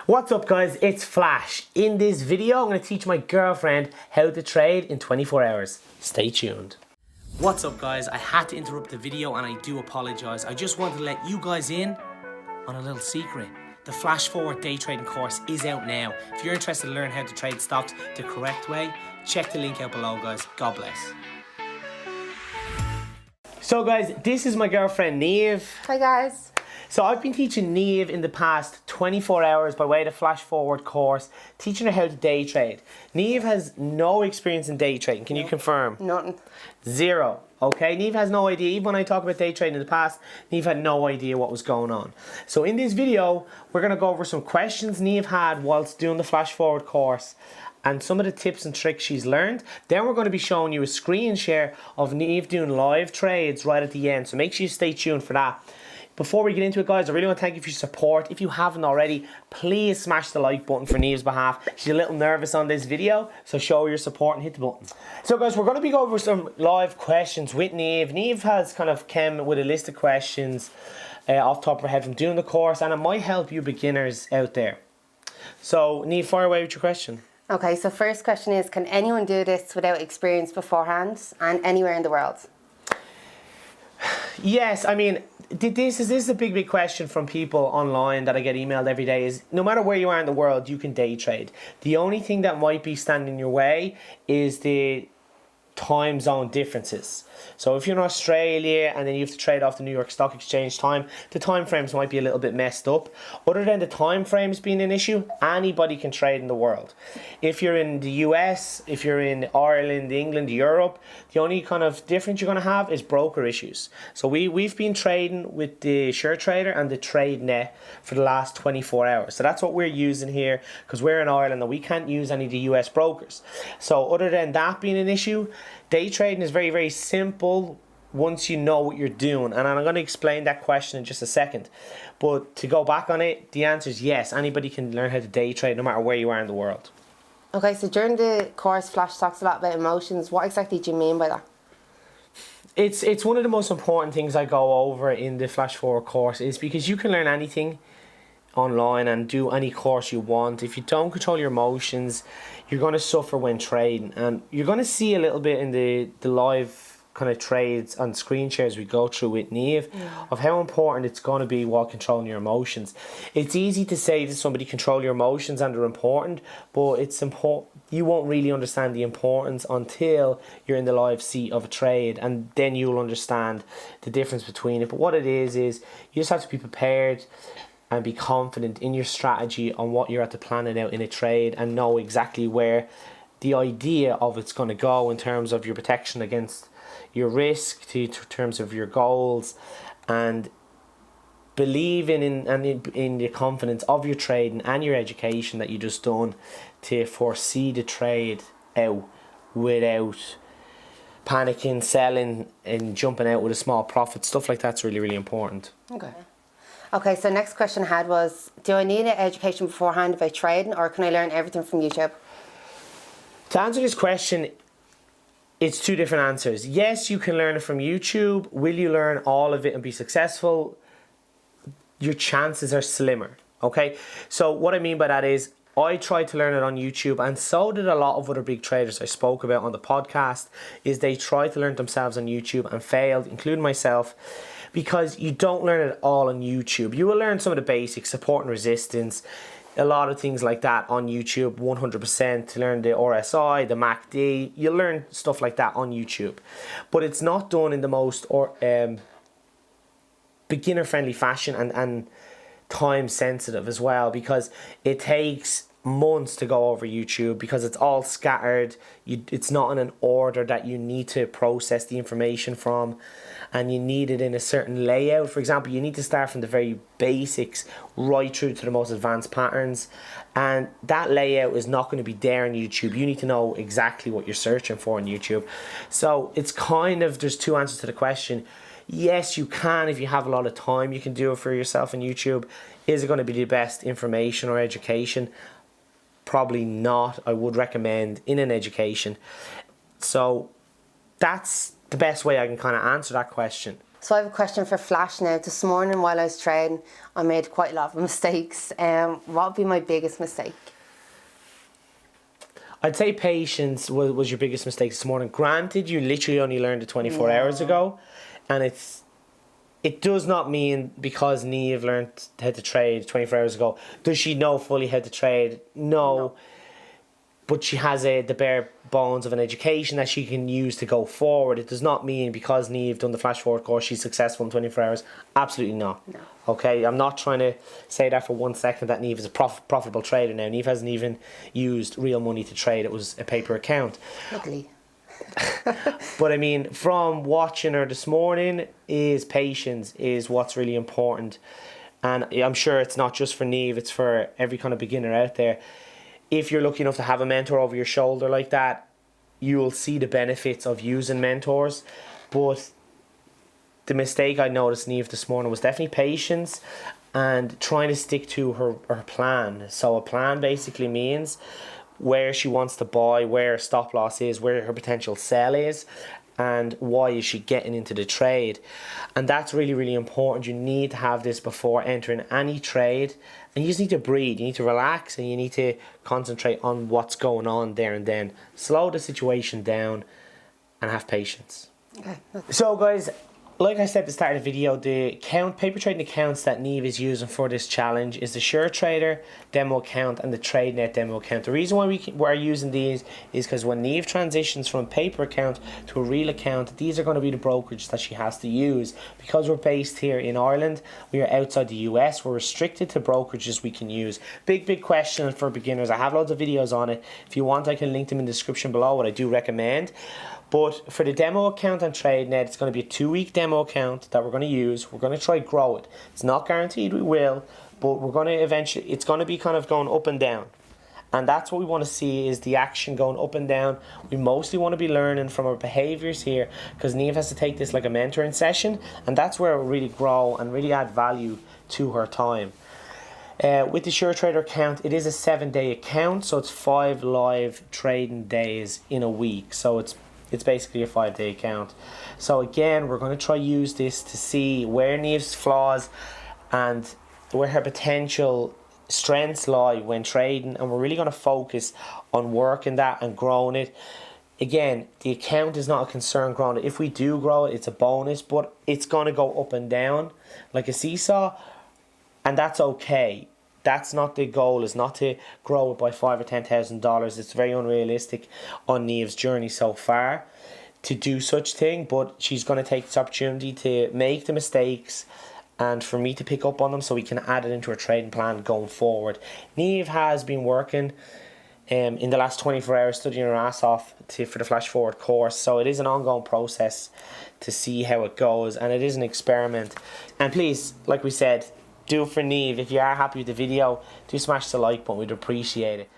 What's up guys, it's Flash. In this video I'm going to teach my girlfriend how to trade in 24 hours. Stay tuned. What's up guys, I had to interrupt the video and I do apologise. I just wanted to let you guys in on a little secret. The Flash Forward day trading course is out now. If you're interested to learn how to trade stocks the correct way, check the link out below guys. God bless. So guys, this is my girlfriend Neve. Hi guys. So I've been teaching Neve in the past 24 hours by way of the Flash Forward course, teaching her how to day trade. Neve has no experience in day trading. Can you confirm? Nothing. Zero. Okay, Neve has no idea. Even when I talk about day trading in the past, Neve had no idea what was going on. So in this video, we're going to go over some questions Neve had whilst doing the Flash Forward course and some of the tips and tricks she's learned. Then we're going to be showing you a screen share of Neve doing live trades right at the end. So make sure you stay tuned for that. Before we get into it guys, I really want to thank you for your support. If you haven't already, please smash the like button for Neve's behalf. She's a little nervous on this video, so show your support and hit the button. So guys, we're going to be going over some live questions with Neve. Neve has kind of come with a list of questions off the top of her head from doing the course, and it might help you beginners out there. So Neve, fire away with your question. Okay, so first question is, can anyone do this without experience beforehand and anywhere in the world? Yes, I mean, this is a big question from people online that I get emailed every day is no matter where you are in the world, you can day trade. The only thing that might be standing in your way is the time zone differences. So if you're in Australia and then you have to trade off the New York Stock Exchange time, the time frames might be a little bit messed up. Other than the time frames being an issue, anybody can trade in the world. If you're in the US, if you're in Ireland, England, Europe, the only kind of difference you're going to have is broker issues. So we've been trading with the SureTrader and the TradeNet for the last 24 hours. So that's what we're using here because we're in Ireland and we can't use any of the US brokers. So other than that being an issue, day trading is very, very simple once you know what you're doing. And I'm going to explain that question in just a second. But to go back on it, the answer is yes. Anybody can learn how to day trade no matter where you are in the world. Okay, so during the course, Flash talks a lot about emotions. What exactly do you mean by that? It's one of the most important things I go over in the Flash Forward course is because you can learn anything online and do any course you want. If you don't control your emotions, you're going to suffer when trading, and you're going to see a little bit in the live kind of trades and screen shares we go through with Neve of how important it's going to be while controlling your emotions. It's easy to say to somebody control your emotions and they're important, but it's important. You won't really understand the importance until you're in the live seat of a trade, and then you'll understand the difference between it. But what it is you just have to be prepared and be confident in your strategy on what you're at to planning out in a trade and know exactly where the idea of it's going to go in terms of your protection against your risk, in terms of your goals, and believing in the confidence of your trading and your education that you just done to foresee the trade out without panicking, selling and jumping out with a small profit. Stuff like that's really, really important. Okay, so next question I had was, do I need an education beforehand about trading, or can I learn everything from YouTube? To answer this question, it's two different answers. Yes, you can learn it from YouTube. Will you learn all of it and be successful? Your chances are slimmer, okay? So what I mean by that is I tried to learn it on YouTube, and so did a lot of other big traders I spoke about on the podcast, is they tried to learn it themselves on YouTube and failed, including myself, because you don't learn it all on YouTube. You will learn some of the basics, support and resistance, a lot of things like that on YouTube 100%, to learn the RSI, the MACD. You'll learn stuff like that on YouTube. But it's not done in the most beginner-friendly fashion and time sensitive as well, because it takes months to go over YouTube because it's all scattered. It's not in an order that you need to process the information from, and you need it in a certain layout. For example, you need to start from the very basics right through to the most advanced patterns, and that layout is not going to be there on YouTube. You need to know exactly what you're searching for on YouTube. So it's kind of, there's two answers to the question. Yes, you can. If you have a lot of time, you can do it for yourself on YouTube. Is it going to be the best information or education? Probably not. I would recommend in an education. So that's the best way I can kind of answer that question. So I have a question for Flash now. This morning while I was trading, I made quite a lot of mistakes. What would be my biggest mistake? I'd say patience was your biggest mistake this morning. Granted, you literally only learned it 24 hours ago, and it does not mean because Niamh learned how to trade 24 hours ago, does she know fully how to trade? No. But she has the bare bones of an education that she can use to go forward. It does not mean because Niamh done the flash forward course she's successful in 24 hours. Absolutely not. No. Okay, I'm not trying to say that for 1 second that Niamh is a profitable trader now. Niamh hasn't even used real money to trade. It was a paper account. Luckily. But I mean, from watching her this morning, is patience is what's really important. And I'm sure it's not just for Niamh, it's for every kind of beginner out there. If you're lucky enough to have a mentor over your shoulder like that, you will see the benefits of using mentors. But the mistake I noticed Niamh this morning was definitely patience and trying to stick to her plan. So a plan basically means where she wants to buy, where her stop loss is, where her potential sell is, and why is she getting into the trade. And that's really, really important. You need to have this before entering any trade, and you just need to breathe, you need to relax, and you need to concentrate on what's going on there and then. Slow the situation down and have patience. Okay. So guys, like I said at the start of the video, the paper trading accounts that Niamh is using for this challenge is the SureTrader demo account and the TradeNet demo account. The reason why we're using these is because when Niamh transitions from a paper account to a real account, these are going to be the brokerage that she has to use. Because we're based here in Ireland, we are outside the US, we're restricted to brokerages we can use. Big question for beginners. I have loads of videos on it. If you want, I can link them in the description below, what I do recommend. But for the demo account on TradeNet, it's going to be a 2-week demo account that we're going to use. We're going to try grow it. It's not guaranteed we will, but we're going to eventually, it's going to be kind of going up and down. And that's what we want to see, is the action going up and down. We mostly want to be learning from our behaviors here, because Niamh has to take this like a mentoring session, and that's where it will really grow and really add value to her time. With the SureTrader account, it is a 7-day account, so it's 5 live trading days in a week. So it's basically a 5-day account. So again, we're going to try use this to see where Niamh's flaws and where her potential strengths lie when trading, and we're really going to focus on working that and growing it. Again, the account is not a concern growing it. If we do grow it, it's a bonus, but it's going to go up and down like a seesaw, and that's okay. That's not the goal, is not to grow it by $5,000 or $10,000. It's very unrealistic on Niamh's journey so far to do such thing, but she's going to take this opportunity to make the mistakes and for me to pick up on them so we can add it into her trading plan going forward. Niamh has been working in the last 24 hours, studying her ass off for the flash forward course, so it is an ongoing process to see how it goes, and it is an experiment. And please, like we said, do it for Niamh. If you are happy with the video, do smash the like button, we'd appreciate it.